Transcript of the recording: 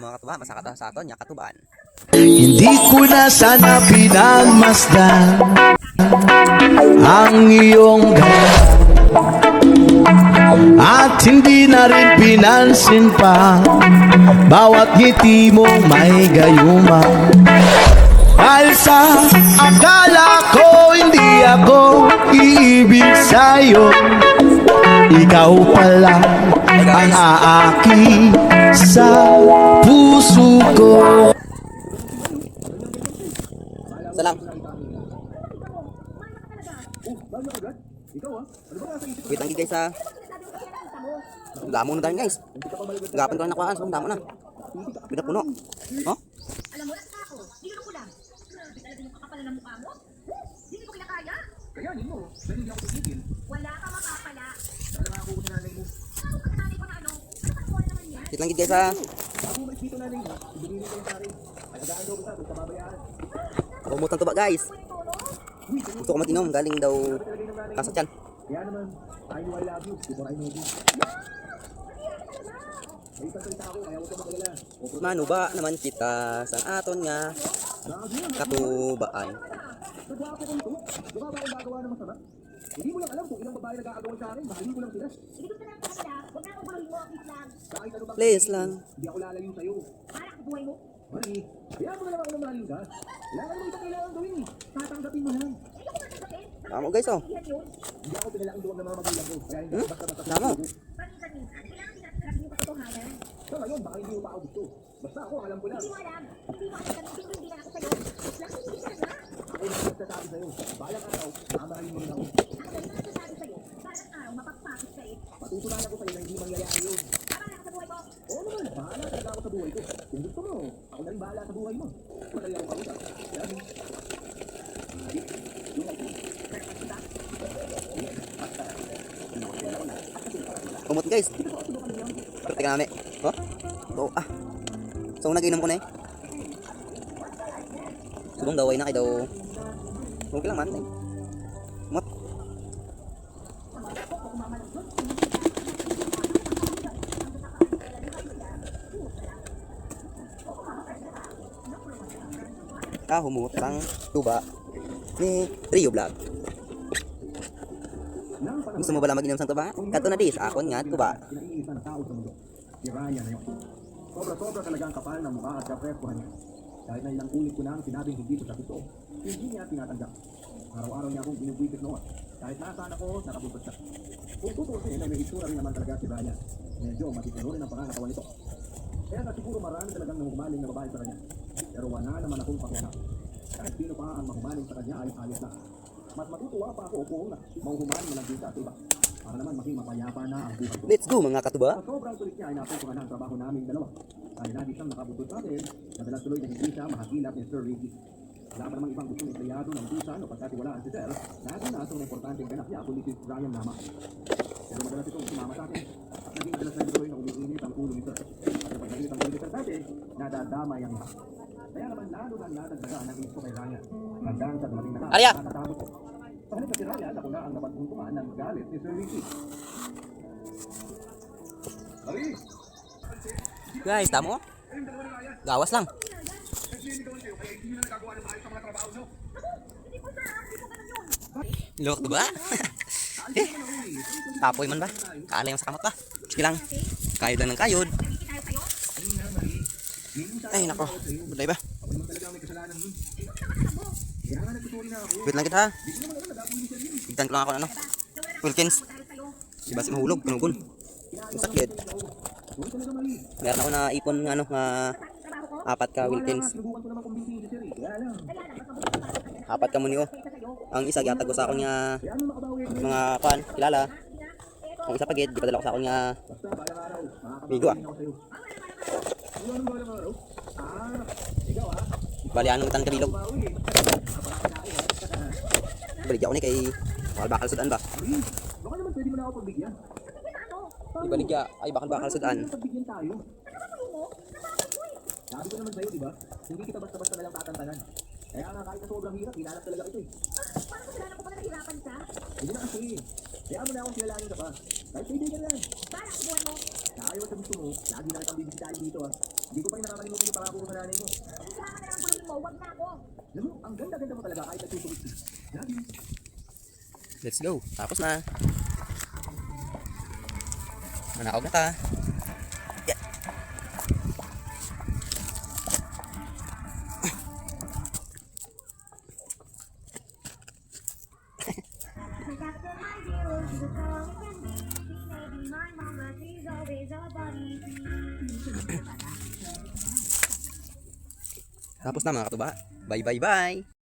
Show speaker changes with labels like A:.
A: mga katuba, masakata sa aton, yakatuban.
B: Hindi ko na sana pinagmasdan ang iyong ganda, at hindi na rin pinansin pa bawat ngiti mong may gayuma. Dahil sa akala ko hindi ako iibig sa'yo, ikaw pala ang aaki sa puso ko.
A: Isa lang. Wait lang guys ha. Damo na tayo guys. Gapan ko lang nakuhaan, so damo na. Bida puno. Oh?
C: Alam mo, nasa ako. Hindi ko lang. Grabe talaga yung kakapal ng mukha mo. Hindi ko kinakaya.
D: Kayanin mo, dahil hindi ako titigil.
C: Wala ka makapala.
D: Talaga ako kung nanay mo.
C: Ano ka nanay ko na ano? Ano ka naman naman yan?
A: Wait lang guys ha.
D: Ako may dito nanay mo, ibigay ko yung pare. Alagaan daw kita, basta babayaan.
A: Pumutang tuba guys. Gusto ko mag-inom, galing daw kasat yan.
D: Kaya naman, I know I love you, before I know you. May sasalita ako, kaya huwag ka magalala.
A: Mano ba naman kita sa aton nga katubaan.
D: Nagwapo ko nito, gawa ba akong gagawa ng masama? Hindi mo lang alam kung ilang babae nag-aagawan sa akin, mahalin ko lang sila.
C: Hindi ko na kanila. Huwag na akong buhay mo. Please lang.
D: Kahit ano bang
A: Please lang.
D: hindi ako lalayo sa'yo.
C: Para ako buhay mo.
D: Mali, kaya mo na lang ako ng mahalin ka. Wala ka naman ito kailangan gawin eh. Tatanggapin mo lang.
C: Hindi ko matanggapin.
A: Tama guys oh.
C: Yan yun.
D: Hindi ako pinalaking doon ng mga magulang ko. Kaya hindi basta-basta.
A: Tama.
C: Paminsan-minsan. Kailangan din natin harapin yung katotohanan.
D: So ngayon, baka hindi mo pa ako gusto. Basta ako, alam ko lang.
C: Hindi mo alam. Hindi mo alam. Hindi na ako sa'yo. Lang hindi ka na.
D: Ako yung nagsasabi sa'yo. Balang araw, mamahalin mo rin ako.
C: Ako na yung nagsasabi sa'yo. Parang araw, mapagpakit ka eh.
D: Patutunan ako sa'yo na hindi mangyayari yun.
C: Tama na ako sa buhay ko.
D: Oo naman, bahala talaga ako sa buhay ko. Kung gusto mo, ako na rin bahala sa buhay mo. Madali ako kausap. Kaya mo.
A: Kumot guys. Teka namin. Oh? Oo ah. So nag-inom ko na eh. Subong daw ay na kay daw. Okay lang man eh. Kumot. Humutang tuba ni Rio Vlog. Gusto mo ba lang mag-inom sang tuba? Kato na dis, akon nga tuba.
D: Kinaiinisan na tao sa mundo. Si Ryan na yun. Sobra-sobra talaga ang kapal ng mukha at kapreskuhan niya. Kahit na ilang ulit ko na ang sinabing hindi ito sa totoo, hindi niya tinatanggap. Araw-araw niya akong binubwisit noon. Kahit nasaan ako, nakabubot siya. Kung tutusin ay may itsura rin naman talaga si Ryan. Medyo matitino rin ang pangangatawan nito. Kaya na siguro marami talagang nahumaling na babae sa kanya. Pero wala naman akong pakialam. Kahit sino pa ang mahumaling sa kanya ay ayos na. Mas matutuwa pa ako kung mahuhumaling na lang din sa iba. Para naman maging mapayapa na ang buhay ko.
A: Let's go mga katuba.
D: Sa sobrang sulit niya ay napupukan na ang trabaho naming dalawa. Ay lagi siyang nakabutod sa atin, madalas tuloy na hindi siya mahagilap ni Sir Ricky. Wala pa namang ibang gustong empleyado ng busan o pagkatiwalaan si Sir, lagi na itong importanteng ganap niya kundi si Ryan lamang. Pero madalas itong sumama sa akin at naging madalas na tuloy na umiinit ang ulo ni Sir. At kapag naging ang ulo ni Sir dati, nadadamay ang iba. Kaya naman lalo na nadagdagaan ang gusto kay Ryan. Hanggang sa dumating na
A: Arya!
D: nakatapos ko. Sa halip na si Ryan, ako na ang napagpuntuman ng galit ni Sir Ricky. Ari!
A: Guys, tamo? Gawas lang. Lok ba? Eh, tapoy man ba? Kaalay sa kamot ba? Sige lang. Kayod lang ng kayod. Ay, nako. Buday ba? Wait lang kita ha. Tigtan ko lang ako ng ano. Wilkins. Si Basi mahulog. Kanubon. Ang sakit. Meron ako na ipon ng ano nga 4 ka Wilkins. 4 ka muni oh. Ang isa gyatag ko sa akon nga mga kan kilala. Ang isa pagid gipadala ko sa akon nga bigo ah. Bali anong tan kabilog. Balik ako ni kay bakal sudan ba?
D: Baka naman pwede mo na ako pagbigyan.
A: Ibalik ya ay bakal sudan.
D: Pagbigyan tayo. Sabi ko naman sa'yo, di ba? Hindi kita basta-basta na lang tatantanan. Kaya nga kahit na sobrang hirap, hinanap talaga ito eh.
C: Paano kasalanan ko pa na nahirapan ka?
D: Hindi na kasi. Kaya mo na akong kilalanin ka pa. Kahit kaibigan lang.
C: Para ako buhay mo.
D: Sabi ayaw at sa gusto mo, lagi na kitang bibisitahin dito ah. Hindi ko pa rin nakakalimutan yung pangako ko sa nanay mo.
C: Kailangan na lang bulungin mo, wag na ako.
D: Alam mo, ang ganda-ganda mo talaga kahit nagsusulit ka. Love you.
A: Let's go. Tapos na. Manakaw na ka. Yeah.
C: My captain, my hero, she's as strong as can be. She may be my mom, but she's always a bunny.
A: Tapos na mga katuba. Bye bye bye.